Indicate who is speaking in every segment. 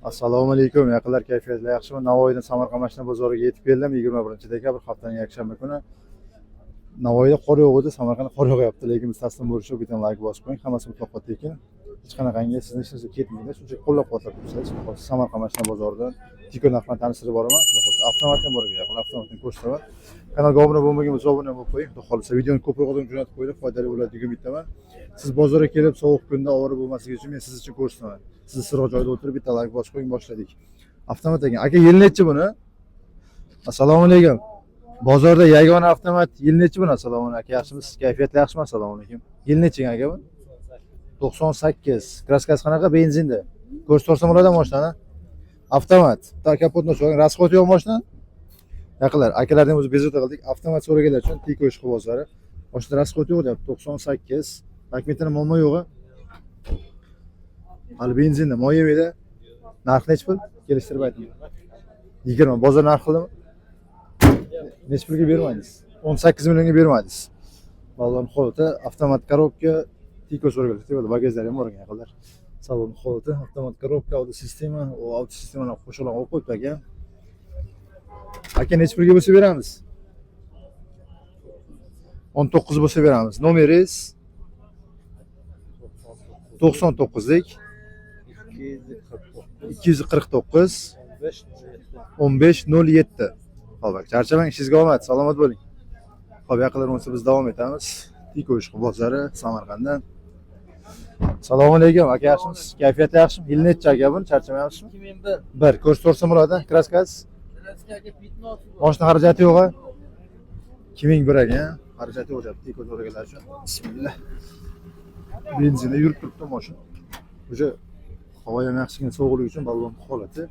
Speaker 1: Assalomu alaykum. Yaqinlar kayfiyatlar yaxshimi? Navoiydan Samarqand mashina bozoriga yetib keldim 21-dekabr haftaning yakshanba kuni. Navoiyda qor yog'di, Samarqandda qor yog'yapti, lekin biz taslim bo'lish uchun bitta like bosib qo'ying. Hammasi mutlaqo tekin. Hech qanaqangi sizni ishingizga ketmaydi. Shunchaki qo'llab-quvvatlab tursangiz, Samarqand mashina bozoridan Tiko narxini tanishtirib boraman. Avtomat ham bor ekan, avtomatni ko'rsataman. Kanalga obuna bo'lmagan bo'lsa obuna bo'lib qo'ying. Xudo xolisa videoni ko'proq odam jo'natib qo'yinglar, foydali bo'ladi degan bittaman. Siz bozorga kelib sovuq kunda ovora bo'lmasligi uchun men siz uchun ko'rsataman. Siz issiqroq joyda o'tirib bitta like bosib qo'ying, boshladik. Avtomat ekan. Aka, yil nechi buni? Assalomu alaykum. Bozorda yagona avtomat yil nechi buni? Assalomu alaykum. Aka, yaxshimisiz? Kayfiyat yaxshimi? Assalomu alaykum. Yil nechi aka bu? 98. Kraskasi qanaqa? Benzinda. Ko'rsatsa bo'ladimi mashinani? Avtomat. Ta kapotni oching. Расход yo'q mashina? Yaqinlar, akalarning o'zi bezovta qildik. Avtomat so'raganlar uchun Tiko ish qilibsizlar. Mashina расход yo'q deb 98. Dokumentlar muammo yo'q-a? Hali benzinda, moyemida. Narx nechi pul? Kelishtirib ayting. 20. Bozor narxi qildimi? Nechi pulga bermadingiz? 18 millionga bermadingiz. Balon holati, avtomat korobka, Tiko so'raganlar. Tikoda bagajlar ham bor ekan, yaqinlar. Salon holati, avtomat korobka, audio sistema, audio sistemani qo'shilib olib qo'yibdi aka. Aka, nechi pulga bo'lsa beramiz? 19 bo'lsa beramiz. Nomeringiz 99lik 249 1507. Xo'p, charchamang, ishingizga omad, salomat bo'ling. Xo'p, yaqinlar bo'lsa biz davom etamiz. Tiko ish bozori Samarqanddan. Assalomu alaykum, aka, yaxshimisiz? Kayfiyat yaxshimi? Yil nechi aka buni? Charchamayapsizmi? 2001. Ko'rsatsa bo'ladi, kraskasi? Kraskaga bitnos. Mashina xarajati yo'q-a? 2001 ekan. Xarajati yo'q deb Tiko so'raganlar uchun. Bismillah. Benzinda yurib turibdi mashina. O'sha havo ham yaxshigina sovuqligi uchun balon holati.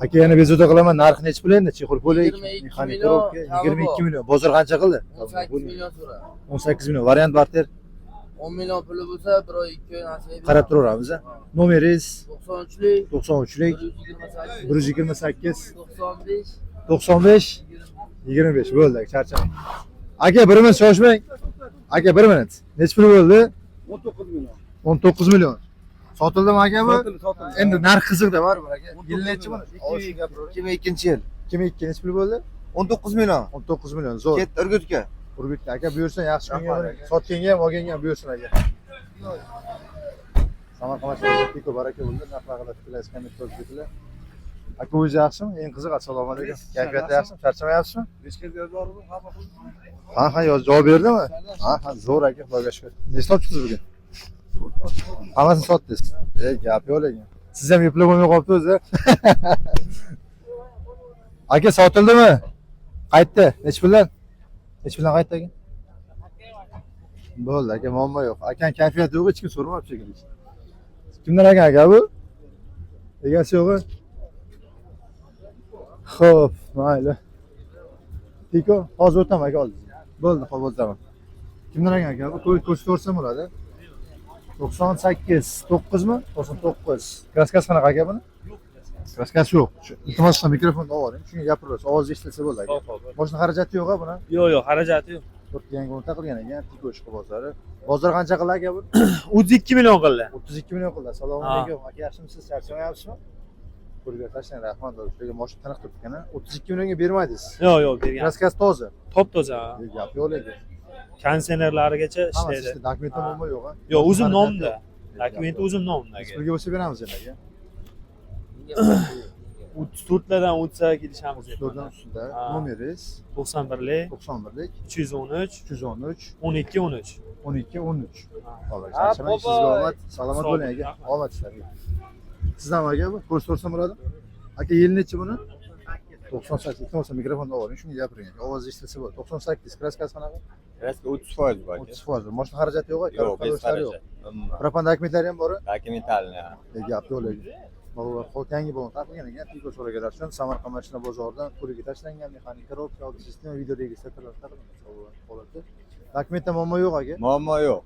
Speaker 1: Aka, yana bezovta qilaman. Narxi nechi pul endi? Chexol bo'lak, mexanik korobka 22 million. Bozor qancha qildi?
Speaker 2: 18 million so'ra.
Speaker 1: 18 million. Variant barter
Speaker 2: 10 million puli bo'lsa, 1-2 nasib.
Speaker 1: qarab turaveramiz. Nomeringiz
Speaker 2: 93lik
Speaker 1: 93lik
Speaker 2: 128
Speaker 1: 128
Speaker 2: 95
Speaker 1: 95 25 bo'ldi, charchamang. Aka, 1 minut shoshmang. Aka, 1 minut. Nechi pul bo'ldi?
Speaker 2: 19 million.
Speaker 1: 19 million. Sotildimi aka bu?
Speaker 2: Sotildi.
Speaker 1: Endi narx qiziqda baribir aka. Yil nechi buni?
Speaker 3: 2002-yil.
Speaker 1: 2002 nechi pul bo'ldi?
Speaker 3: 19 million.
Speaker 1: 19 million. Zo'r.
Speaker 3: Ket Urgutga.
Speaker 1: Urgutga aka buyursin, yaxshi kunga sotganga ham olganga ham buyursin aka. Samarqand mashina Tiko baraka bo'ldi. Narxlarga fikrlaysiz, komment qilib ketinglar. Aka, o'zi yaxshimi? Eng qiziq, assalomu alaykum. Kayfiyat yaxshimi? Charchamayapsizmi? Ha, javob berdimi? Ha, zo'r aka, Xudoga shukr. Nechta sotdingiz bugun? Hammasini sotdingiz. Gap yo'q lekin. Siz ham eplab bo'lmay qolibsiz o'zi. Aka, sotildimi? Qaytdi. Nech puldan? Nech puldan qaytdi aka? Bo'ldi aka, muammo yo'q. Aka, kayfiyat yo'q, hech kim so'ramabdi shekilli. Kimdan aka bu? Egasi yo'q-ku? Xo'p, mayli. Tiko, hozir o'taman aka, oldingizga. Bo'ldi, xo'p, o'taman. Kimdan aka bu? Ko'rsatsa bo'ladi. 98, 9 mi? 99. Kraskasi qanaqa aka buni? Kraskasi yo'q. Iltimos qilib mikrofonni oling, shunga gapirasiz, ovoz eshitilsa bo'ladi aka. Mashina xarajati yo'q-a buni?
Speaker 2: Yo'q, xarajati yo'q.
Speaker 1: To'rt yangi o'rta qilgan ekan, Tiko ish bozori. Bozor qancha qildi aka bu?
Speaker 2: 32 million qildi.
Speaker 1: 32 million qildi. Assalomu alaykum. Aka, yaxshimisiz? Charchamayapsizmi? Qo'lga tashlang, rahmat. Shularga mashina taniq turibdi ekan. 32 millionga bermadingiz.
Speaker 2: Yo'q, bergan.
Speaker 1: Kraskasi toza.
Speaker 2: Top toza.
Speaker 1: Gap yo'q lekin.
Speaker 2: Kondisionerlarigacha ishlaydi.
Speaker 1: Dokumentim muammo yo'q-a?
Speaker 2: Yo'q, o'zim nomimda. Dokumenti o'zim nomimda aka.
Speaker 1: Pulga bo'lsa beramiz endi aka.
Speaker 2: 34 lardan o'tsa kelishamiz deb.
Speaker 1: 4dan ustida. Nomeringiz
Speaker 2: 91lik
Speaker 1: 91lik
Speaker 2: 313
Speaker 1: 313
Speaker 2: 12 13.
Speaker 1: 12 13. Xo'p, charchamang, sizga omad, salomat bo'ling aka. Omad sizlarga. Sizdan aka bu? Ko'rsatsa bo'ladi. Aka, yil nechi buni? 98. Iltimos mikrofonni oling, shunga gapiring aka. Ovoz eshitilsa bo'ladi. 98. Kraskasi qanaqa?
Speaker 3: Kraska 30% bor.
Speaker 1: 30%. Mashina xarajati yo'q-a?
Speaker 3: Yo'q, bez xarajat.
Speaker 1: Propan dokumentlari ham bor-a?
Speaker 3: Dokumentalni.
Speaker 1: Gap yo'q lekin. Xo'p, yangi bo'lib taqilgan ekan. Tiko so'raganlar uchun Samarqand mashina bozoridan qo'liga tashlangan mexanik korobka, audio sistema, video registratorlar taqilgan holati. Dokumentda muammo yo'q aka.
Speaker 3: Muammo yo'q.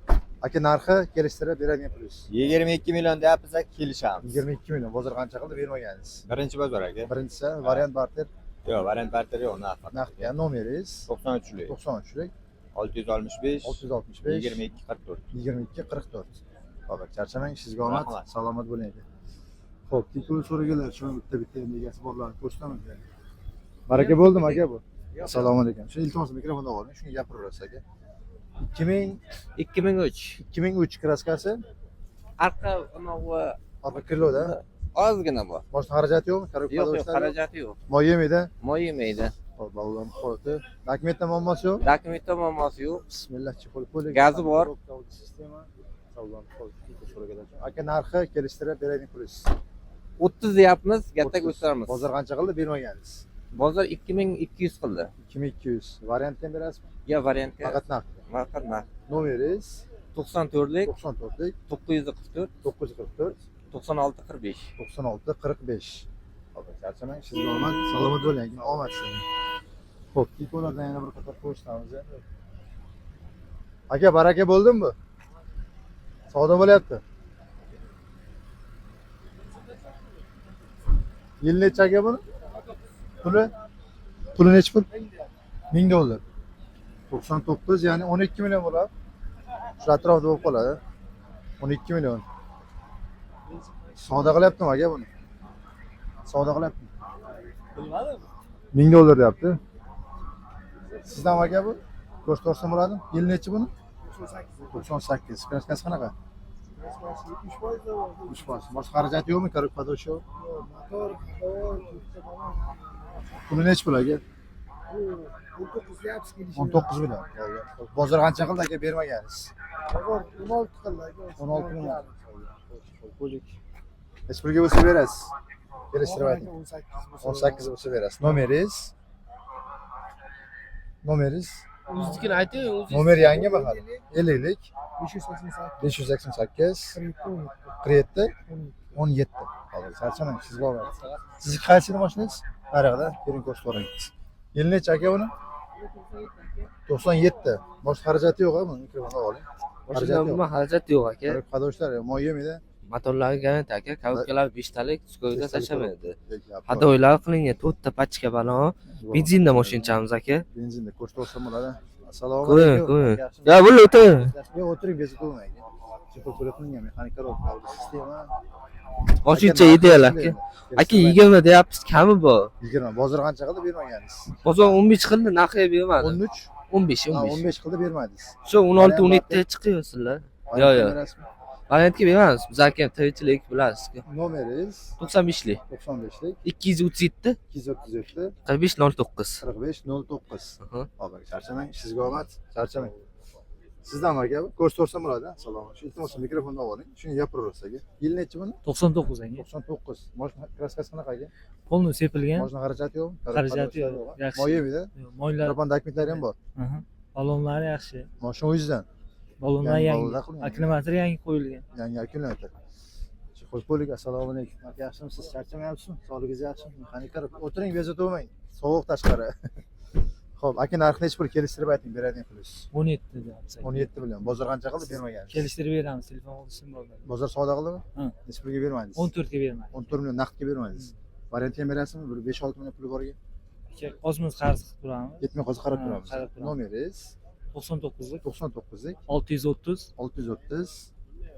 Speaker 1: Aka, narxi kelishtirib beradigan pulingiz.
Speaker 3: 22 million deyapmiz, kelishamiz.
Speaker 1: 22 million. Bozor qancha qildi bermaganingiz?
Speaker 3: Birinchi bozor aka.
Speaker 1: Birinchisi variant barter.
Speaker 3: Yo'q, variant barter yo'q,
Speaker 1: Naqd. Nomeringiz
Speaker 3: 93lik
Speaker 1: 93lik
Speaker 3: 665
Speaker 1: 665
Speaker 3: 22 44.
Speaker 1: 22 44. Xo'p, charchamang, sizga omad, salomat bo'ling aka. Xo'p, tikuv so'raganlar, shuni bitta endi egasi borlarni ko'rsataman. Baraka bo'ldimi aka bu? Assalomu alaykum. Shu iltimos mikrofonda oling, shuni gapiraverasiz aka.
Speaker 4: 2003.
Speaker 1: 2003 kraskasi,
Speaker 4: Arqa anavi
Speaker 1: orqa krilo-da.
Speaker 4: ozgina bor.
Speaker 1: Boshqa xarajati yo'qmi? Ko'rib
Speaker 4: Yo'q,
Speaker 1: qolishlar.
Speaker 4: xarajati yo'q.
Speaker 1: Moy yemaydi.
Speaker 4: Moy yemaydi.
Speaker 1: Xo'p, bog'lan qoldi. Dokumentda muammosi yo'q.
Speaker 4: Dokumentda muammosi yo'q.
Speaker 1: Bismillah, chipol puli.
Speaker 4: Gazi bor.
Speaker 1: Sistema. Savlon qoldi. So'raganlar. Aka narxi kelishtirib beraylik pulsiz.
Speaker 4: 30 deyapmiz, katta
Speaker 1: 30.
Speaker 4: ko'taramiz.
Speaker 1: Bozor qancha qildi bermagansiz?
Speaker 4: Bozor 2200 qildi.
Speaker 1: 2200. Variantdan berasizmi?
Speaker 4: Ya variantga
Speaker 1: Faqat naqd.
Speaker 4: faqat narx.
Speaker 1: Nomeringiz
Speaker 4: 94lik
Speaker 1: 94lik
Speaker 4: 944
Speaker 1: 944
Speaker 4: 96 45.
Speaker 1: 96 45. Hop, charchamang, sizga omad, salomat bo'ling, omad sizga. Xo'p, tikolardan yana bir qator ko'rsatamiz. Aka, baraka bo'ldimi bu? Savdo bo'lyapti. Yil necha aka buni? Puli necha pul? $1000. 99, ya'ni 12 million bo'ladi. Shu atrofda bo'lib qoladi. 12 million. Savdo qilyaptimi aka buni? Savdo qilyaptimi?
Speaker 2: Bilmadim.
Speaker 1: $1000 deyapti. Sizdan aka bu? Go'sht to'rsam bo'ladi? Yil nechi buni? 98. Kraskasi qanaqa? 70%. Boshqa xarajati yo'qmi? Ko'rib padosh yo'q. Puli nechi pul aka? 19 million. Bozor qancha qildi aka bermagansiz?
Speaker 5: 16 qildi aka.
Speaker 1: 16 million. Qo'ylik. Hech pulga bo'lsa berasiz. Kelishtirib ayting. 18 bo'lsa berasiz. Nomeringiz?
Speaker 5: O'znikini ayting, o'zingiz.
Speaker 1: Nomer yangimi hali? 50lik
Speaker 5: 588
Speaker 1: 588
Speaker 5: 47
Speaker 1: 17. Hozir charchamang, sizga olamiz. Sizniki qaysi mashinangiz? Naryoqda, keling ko'rsatib o'rangiz. Yil necha aka buni? 97. Boshqa xarajati yo'q-a buni? Mikrofonga oling.
Speaker 4: Boshqa xarajat yo'q aka.
Speaker 1: Qadoshlar, moy yemaydi.
Speaker 4: Motorlari garant aka, kabobkalar 5 talik, skoyga tashlamaydi. Hadoylar qilingan 4 ta pachka balon. Benzinda mashinchamiz aka.
Speaker 1: Benzinda ko'rsatib olsam bo'ladi. Assalomu
Speaker 4: Qo'ying,
Speaker 1: alaykum.
Speaker 4: qo'ying. Ya bo'ldi o'tir.
Speaker 1: Yo'q, o'tiring, bezib bo'lmaydi. Chipol puli qilingan mexanika robot sistema.
Speaker 4: Oshiqcha ideal aka. Aka 20 deyapsiz, kami bor.
Speaker 1: 20. Bozor qancha qildi bermagansiz?
Speaker 4: Bozor 15 qildi, narxiga bermadi.
Speaker 1: 13.
Speaker 4: 15,
Speaker 1: Ha,
Speaker 4: 15.
Speaker 1: 15 qildi bermadingiz.
Speaker 4: Shu 16, 17 chiqyapsizlar. Yo, yo.
Speaker 1: Berasizmi?
Speaker 4: Variantga beramiz. Biz aka tirikchilik bilasiz-ku.
Speaker 1: Nomeringiz
Speaker 4: 95lik
Speaker 1: 95lik
Speaker 4: 237
Speaker 1: 237
Speaker 4: 45 09.
Speaker 1: 45 09.
Speaker 4: Aha.
Speaker 1: Hop, charchamang, sizga omad, charchamang. Sizdan aka, ko'rsatursam bo'ladi. Assalomu alaykum. Iltimos mikrofonni oling. Shuni gapiraverasiz aka. Yil nechi buni?
Speaker 2: 99 anga.
Speaker 1: 99. Mashina kraskasi qanaqa aka?
Speaker 2: Polni sepilgan.
Speaker 1: Mashina xarajati yo'qmi?
Speaker 2: Xarajati yo'q. Yaxshi.
Speaker 1: Moy yemaydi.
Speaker 2: Moylar,
Speaker 1: Propan dokumentlari ham bor.
Speaker 2: balonlari yaxshi.
Speaker 1: Mashina o'zingizdan.
Speaker 2: Balonlar
Speaker 1: Yangi
Speaker 2: yangi.
Speaker 1: balonlar qilingan.
Speaker 2: Akkumulyator yangi qo'yilgan.
Speaker 1: Yangi akkumulyator. Qo'yib qo'ylik. Assalomu alaykum. Aka, yaxshimisiz? Charchamayapsizmi? Sog'ligingiz yaxshimi? Mexanika o'tiring, bezovta bo'lmang. Sovuq tashqari. Xo'p, aka narxni hech bir kelishtirib ayting, beradigan pulingiz.
Speaker 2: 17 deyapsiz.
Speaker 1: 17 million. Bozor qancha qildi bermagansiz?
Speaker 2: Kelishtirib beramiz, telefon olishim bo'lmadi.
Speaker 1: Bozor savdo qildimi?
Speaker 2: Ha.
Speaker 1: Hech pulga bermadingiz.
Speaker 2: 14 ga bermadi.
Speaker 1: 14 million naqdga bermadingiz. Variantga ham berasizmi? Bir 5-6 million puli bor ekan.
Speaker 2: Ozmiz qarz qilib turamiz.
Speaker 1: Yetmay qolsa qarab
Speaker 2: Ha,
Speaker 1: turamiz.
Speaker 2: qarab turamiz.
Speaker 1: Nomeringiz
Speaker 2: 99lik
Speaker 1: 99lik
Speaker 2: 630
Speaker 1: 630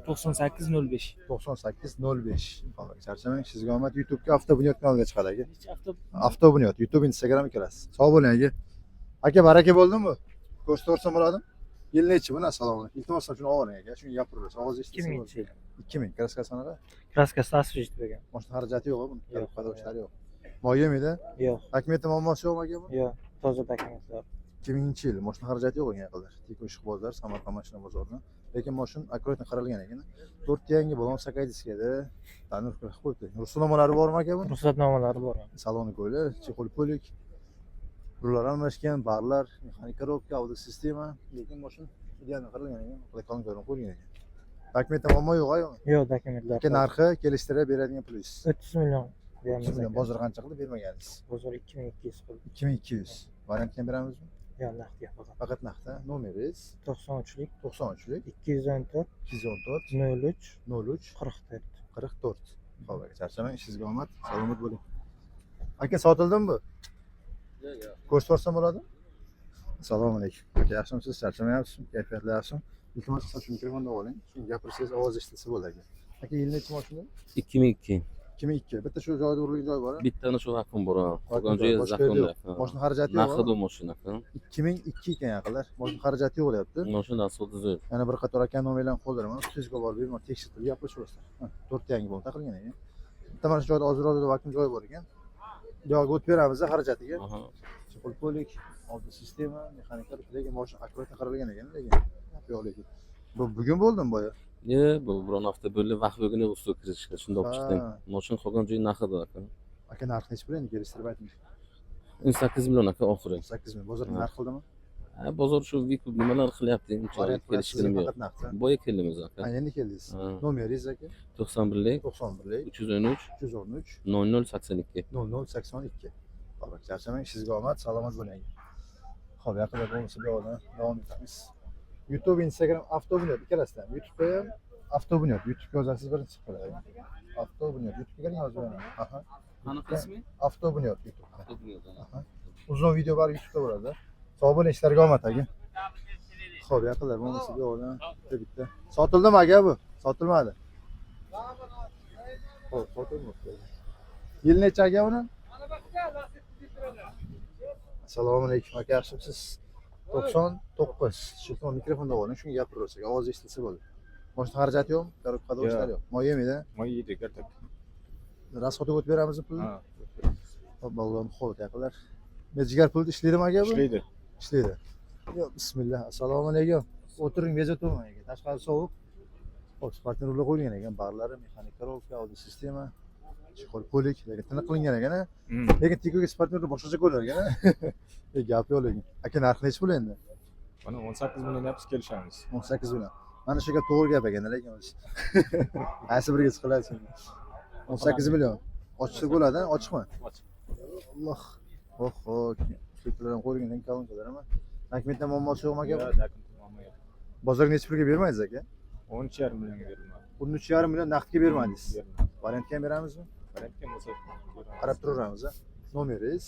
Speaker 2: 9805.
Speaker 1: 9805. Hozir charchamang, sizga omad. YouTube'ga avtobunyot kanaliga chiqadi aka.
Speaker 2: Necha hafta
Speaker 1: Avtobunyot, YouTube, Instagram kirasiz. Sog' bo'ling aka. Aka, baraka bo'ldimi? Ko'rsatursam bo'ladimi? Yil nechi buni? Assalomu alaykum. Iltimos shuni oling aka. Shuni gapiraverasiz. Ovoz eshitsa.
Speaker 2: 2000 yil.
Speaker 1: 2000. Kraskasi qanaqa?
Speaker 2: Kraskasi asfalt bergan.
Speaker 1: Mashina xarajati yo'q buni.
Speaker 2: Yo'q.
Speaker 1: Qadoshlari yo'q. Moy yemaydi.
Speaker 2: Yo'q,
Speaker 1: Dokumentda muammosi yo'qmi aka bu?
Speaker 2: yo'q. Toza dokumentlar.
Speaker 1: 2000-yil mashina xarajati yo'q ekan yaqinlar. Tikuv ishqibozlar, Samarqand mashina bozoridan. Lekin mashina akkuratni qaralgan ekan. 4 yangi balon sakaydiskada ta'mir qilib qo'yibdi. Ruxsatnomalari bormi aka bu?
Speaker 2: Ruxsatnomalari bor.
Speaker 1: Saloni ko'ylar, chexol polik. Rullar almashgan, barlar, mexanika robka, audio sistema, lekin mashina ideal qaralgan ekan. Reklam ko'rinib qo'yilgan ekan. Dokumentda muammo yo'q ayo.
Speaker 2: Yo'q, dokumentlar.
Speaker 1: Aka, narxi kelishtirib beradigan pulingiz.
Speaker 2: 30 million beramiz.
Speaker 1: Bozor qancha qildi bermagansiz?
Speaker 2: Bozor 2200 qildi.
Speaker 1: 2200. Variantga beramizmi?
Speaker 2: Yo'q, naqdga faqat.
Speaker 1: Faqat naqdda. Nomeringiz
Speaker 2: 93lik
Speaker 1: 93lik
Speaker 2: 214
Speaker 1: 214
Speaker 2: 03
Speaker 1: 03
Speaker 2: 44.
Speaker 1: 44. Xo'p, aka, charchamang, sizga omad, salomat bo'ling. Aka, sotildimi bu?
Speaker 4: Yo'q.
Speaker 1: Ko'rsatursam bo'ladi? Assalomu alaykum. Aka, yaxshimisiz? Charchamayapsizmi? Kayfiyatlar yaxshimi? Iltimos, shu mikrofonni oling. Shuni gapirsangiz ovoz eshitilsa bo'ladi aka. Aka, yil nechi mashina?
Speaker 4: 2002.
Speaker 1: 2002. Bitta shu joyda urilgan joy bor.
Speaker 6: Bittani shu haqqim bor. Qolgan
Speaker 1: joy,
Speaker 6: joyi
Speaker 1: boshqa yerda
Speaker 6: zaxonda.
Speaker 1: yo'q. Mashina xarajati yo'q.
Speaker 6: Narxi mashina.
Speaker 1: 2002 ekan yaqinlar. Mashina xarajati yo'q deyapti.
Speaker 6: Mashina asfalti zo'r.
Speaker 1: Yana bir qator aka nomerlarni qo'ldiraman. Ustizga borib bemor tekshirtirib gaplashasizlar. 4 yangi bo'lib taqilgan ekan. Bitta mana shu joyda ozroq vakuum joyi bor ekan. Bu yoqqa o'tib beramiz xarajatiga. Qo'lpolik, oldi sistema, mexaniklar, lekin mashina akkurat qaralgan ekan, lekin yo'q lekin. Bu bugun bo'ldimi boya?
Speaker 6: Bu biron hafta bo'ldi, vaqt bo'lgani ustoz kirishga shunda olib chiqdim. Mashina qolgan joyi narxida aka.
Speaker 1: Aka narxi nechi pul endi kelishtirib ayting.
Speaker 6: 18 million aka oxiri.
Speaker 1: 8 million. Bozorda narx qildimi?
Speaker 6: Bozor shu vikub nimalar qilyapti, unchalik kelishganim yo'q.
Speaker 1: Faqat naqd.
Speaker 6: Boya keldimiz aka.
Speaker 1: Endi keldingiz. Nomeringiz aka?
Speaker 6: 91lik
Speaker 1: 91lik
Speaker 6: 313
Speaker 1: 313
Speaker 6: 0082.
Speaker 1: 0082. Xo'p, charchamang, sizga omad, salomat bo'ling. Xo'p, yaqinda bo'lsa bu yoqdan davom etamiz. YouTube, Instagram, avtobunyod ikkalasidan. YouTube'da ham avtobunyod, YouTube yozasiz birinchi chiqadi. Avtobunyod, YouTube'ga kiring yozib beraman. Aha.
Speaker 6: Qanaqa ismi?
Speaker 1: Avtobunyod YouTube. Aha. Uzun video bor YouTube'da bo'ladi. Sog' bo'ling, ishlarga omad aka. Xo'p, yaqinlar bo'lsa bu yoqdan bitta. Sotildimi aka bu? Sotilmadi. Xo'p, sotilmoqda. Yil necha aka uni? Assalomu alaykum aka, yaxshimisiz? 99. Shu mikrofonda bo'ling, shunga gapiraversak, ovoz eshitilsa bo'ladi. Mashina xarajati yo'qmi? Korobkada ishlar yo'q. Moy yemaydi.
Speaker 3: Moy yeydi, kartak.
Speaker 1: Rasxotga o'tib beramizmi pulni? Xo'p, bo'lgan xo'p, yaqinlar. Mejigar pul ishlaydimi aka bu?
Speaker 3: Ishlaydi.
Speaker 1: Ishlaydi. Yo, bismillah. Assalomu alaykum. O'tiring, bezovtaman aka. Tashqari sovuq. Xo'p, sportni rulga qo'yilgan ekan, barlari, mexanik korovka, oldi sistema, chiqol polik, lekin tiniq qilingan ekan. Lekin Tiko'ga sportni boshqacha ko'rinar ekan. Gap yo'q lekin. Aka narxi nechi pul endi?
Speaker 3: Mana 18 million yapsiz kelishamiz.
Speaker 1: 18 million. Mana shu gap to'g'ri gap ekan, lekin o'zi. Qaysi biriga chiqiladi sen? 18 million. Ochiq bo'ladi, ochiqmi?
Speaker 3: Ochiq.
Speaker 1: Alloh. Oh, shuklardan qo'yilgan kolonkalarmi? Dokumentda muammosi yo'qmi aka?
Speaker 3: Yo'q.
Speaker 1: Bozorga nechi pulga bermaysiz aka?
Speaker 3: 13,5 millionga beriladi.
Speaker 1: 13,5 million naqdga bermadingiz. Variantga ham beramizmi?
Speaker 3: Variantga bo'lsa
Speaker 1: Qarab turaveramiz. Nomeringiz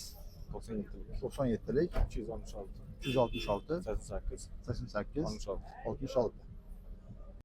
Speaker 3: 97lik
Speaker 1: 97lik
Speaker 3: 366
Speaker 1: 366
Speaker 3: 88
Speaker 1: 88
Speaker 3: 66
Speaker 1: 66.